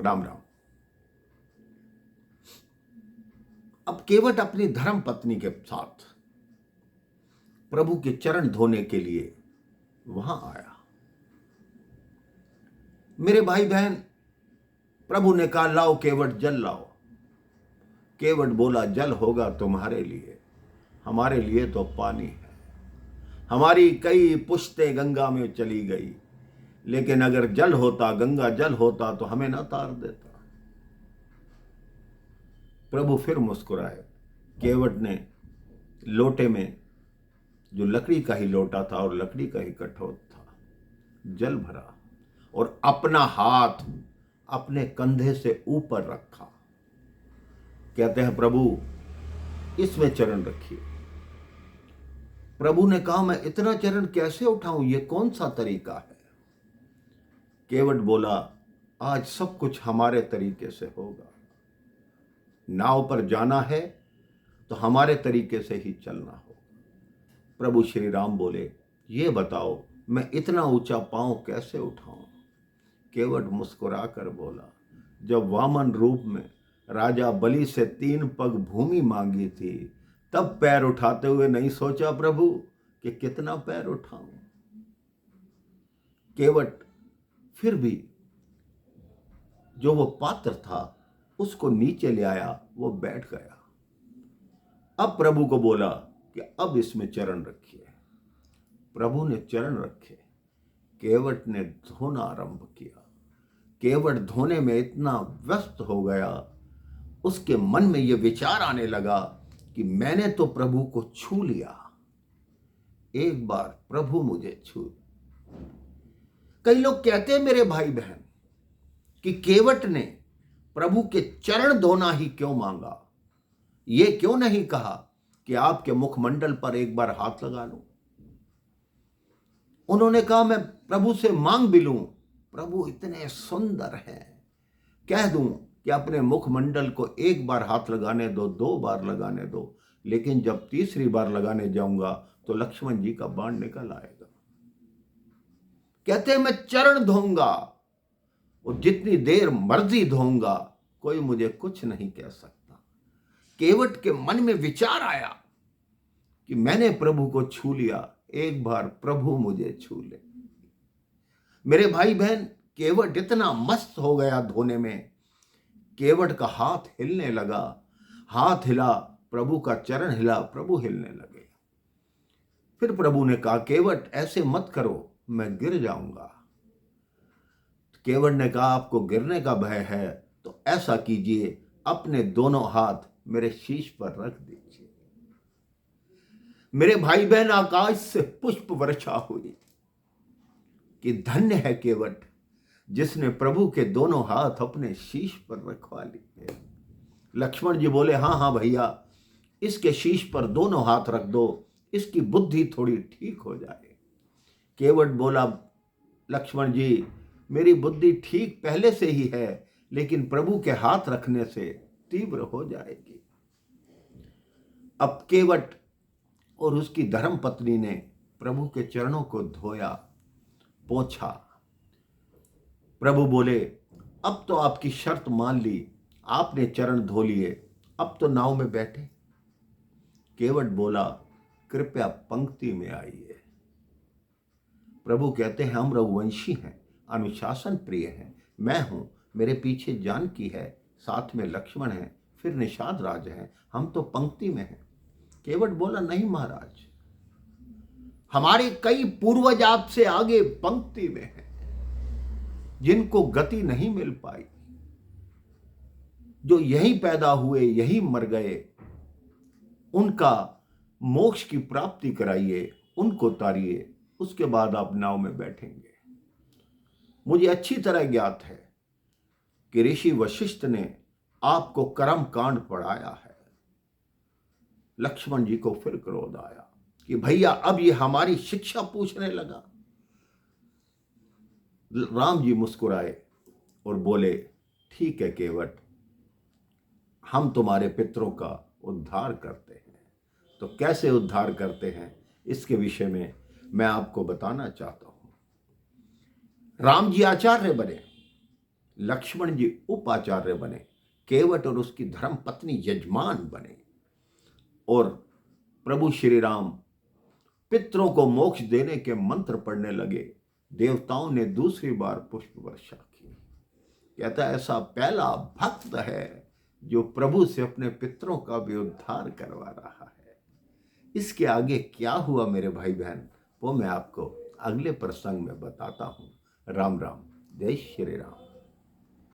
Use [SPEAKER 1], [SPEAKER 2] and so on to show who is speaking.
[SPEAKER 1] राम राम। अब केवट अपनी धर्म पत्नी के साथ प्रभु के चरण धोने के लिए वहां आया। मेरे भाई बहन, प्रभु ने कहा लाओ केवट जल लाओ। केवट बोला जल होगा तुम्हारे लिए, हमारे लिए तो पानी है। हमारी कई पुश्तें गंगा में चली गई, लेकिन अगर जल होता, गंगा जल होता तो हमें ना तार देता। प्रभु फिर मुस्कुराए। केवट ने लोटे में, जो लकड़ी का ही लोटा था और लकड़ी का ही कठोर था, जल भरा और अपना हाथ अपने कंधे से ऊपर रखा। कहते हैं प्रभु इसमें चरण रखिए। प्रभु ने कहा मैं इतना चरण कैसे उठाऊं, ये कौन सा तरीका है? केवट बोला आज सब कुछ हमारे तरीके से होगा। नाव पर जाना है तो हमारे तरीके से ही चलना होगा। प्रभु श्री राम बोले ये बताओ मैं इतना ऊंचा पांव कैसे उठाऊं? केवट मुस्कुरा कर बोला जब वामन रूप में राजा बलि से 3 पग भूमि मांगी थी, तब पैर उठाते हुए नहीं सोचा प्रभु कि कितना पैर उठाऊं। केवट फिर भी जो वो पात्र था उसको नीचे ले आया, वो बैठ गया। अब प्रभु को बोला कि अब इसमें चरण रखिए। प्रभु ने चरण रखे। केवट ने धोना आरंभ किया। केवट धोने में इतना व्यस्त हो गया, उसके मन में यह विचार आने लगा कि मैंने तो प्रभु को छू लिया, एक बार प्रभु मुझे छू। कई लोग कहते हैं मेरे भाई बहन कि केवट ने प्रभु के चरण धोना ही क्यों मांगा? ये क्यों नहीं कहा कि आपके मुखमंडल पर एक बार हाथ लगा लूं? उन्होंने कहा मैं प्रभु से मांग भी लूं, प्रभु इतने सुंदर हैं, कह दूं कि अपने मुखमंडल को एक बार हाथ लगाने दो, 2 बार लगाने दो, लेकिन जब तीसरी बार लगाने जाऊंगा तो लक्ष्मण जी का बाण निकल आएगा। कहते हैं मैं चरण धोऊंगा और जितनी देर मर्जी धोऊंगा, कोई मुझे कुछ नहीं कह सकता। केवट के मन में विचार आया कि मैंने प्रभु को छू लिया, एक बार प्रभु मुझे छू ले। मेरे भाई बहन, केवट इतना मस्त हो गया धोने में, केवट का हाथ हिलने लगा। हाथ हिला, प्रभु का चरण हिला, प्रभु हिलने लगे। फिर प्रभु ने कहा केवट ऐसे मत करो, मैं गिर जाऊंगा। केवट ने कहा आपको गिरने का भय है तो ऐसा कीजिए, अपने दोनों हाथ मेरे शीश पर रख दीजिए। मेरे भाई बहन, आकाश से पुष्प वर्षा हुई कि धन्य है केवट जिसने प्रभु के दोनों हाथ अपने शीश पर रखवा लिए। लक्ष्मण जी बोले हाँ हाँ भैया, इसके शीश पर दोनों हाथ रख दो, इसकी बुद्धि थोड़ी ठीक हो जाए। केवट बोला लक्ष्मण जी, मेरी बुद्धि ठीक पहले से ही है, लेकिन प्रभु के हाथ रखने से तीव्र हो जाएगी। अब केवट और उसकी धर्म पत्नी ने प्रभु के चरणों को धोया, पोंछा। प्रभु बोले अब तो आपकी शर्त मान ली, आपने चरण धो लिए, अब तो नाव में बैठे। केवट बोला कृपया पंक्ति में आइए। प्रभु कहते हैं हम रघुवंशी हैं, अनुशासन प्रिय हैं। मैं हूं, मेरे पीछे जानकी है, साथ में लक्ष्मण है, फिर निषाद राज है, हम तो पंक्ति में हैं। केवट बोला नहीं महाराज, हमारे कई पूर्वज आपसे आगे पंक्ति में हैं, जिनको गति नहीं मिल पाई, जो यहीं पैदा हुए यहीं मर गए, उनका मोक्ष की प्राप्ति कराइए, उनको तारिए, उसके बाद आप नाव में बैठेंगे। मुझे अच्छी तरह ज्ञात है कि ऋषि वशिष्ठ ने आपको कर्म कांड पढ़ाया है। लक्ष्मण जी को फिर क्रोध आया कि भैया अब ये हमारी शिक्षा पूछने लगा। राम जी मुस्कुराए और बोले ठीक है केवट, हम तुम्हारे पितरों का उद्धार करते हैं। तो कैसे उद्धार करते हैं, इसके विषय में मैं आपको बताना चाहता हूं। राम जी आचार्य बने, लक्ष्मण जी उपाचार्य बने, केवट और उसकी धर्म पत्नी यजमान बने, और प्रभु श्री राम पितरों को मोक्ष देने के मंत्र पढ़ने लगे। देवताओं ने दूसरी बार पुष्प वर्षा की। कहता है ऐसा पहला भक्त है जो प्रभु से अपने पितरों का भी उद्धार करवा रहा है। इसके आगे क्या हुआ मेरे भाई बहन, वो मैं आपको अगले प्रसंग में बताता हूँ। राम राम, जय श्री राम।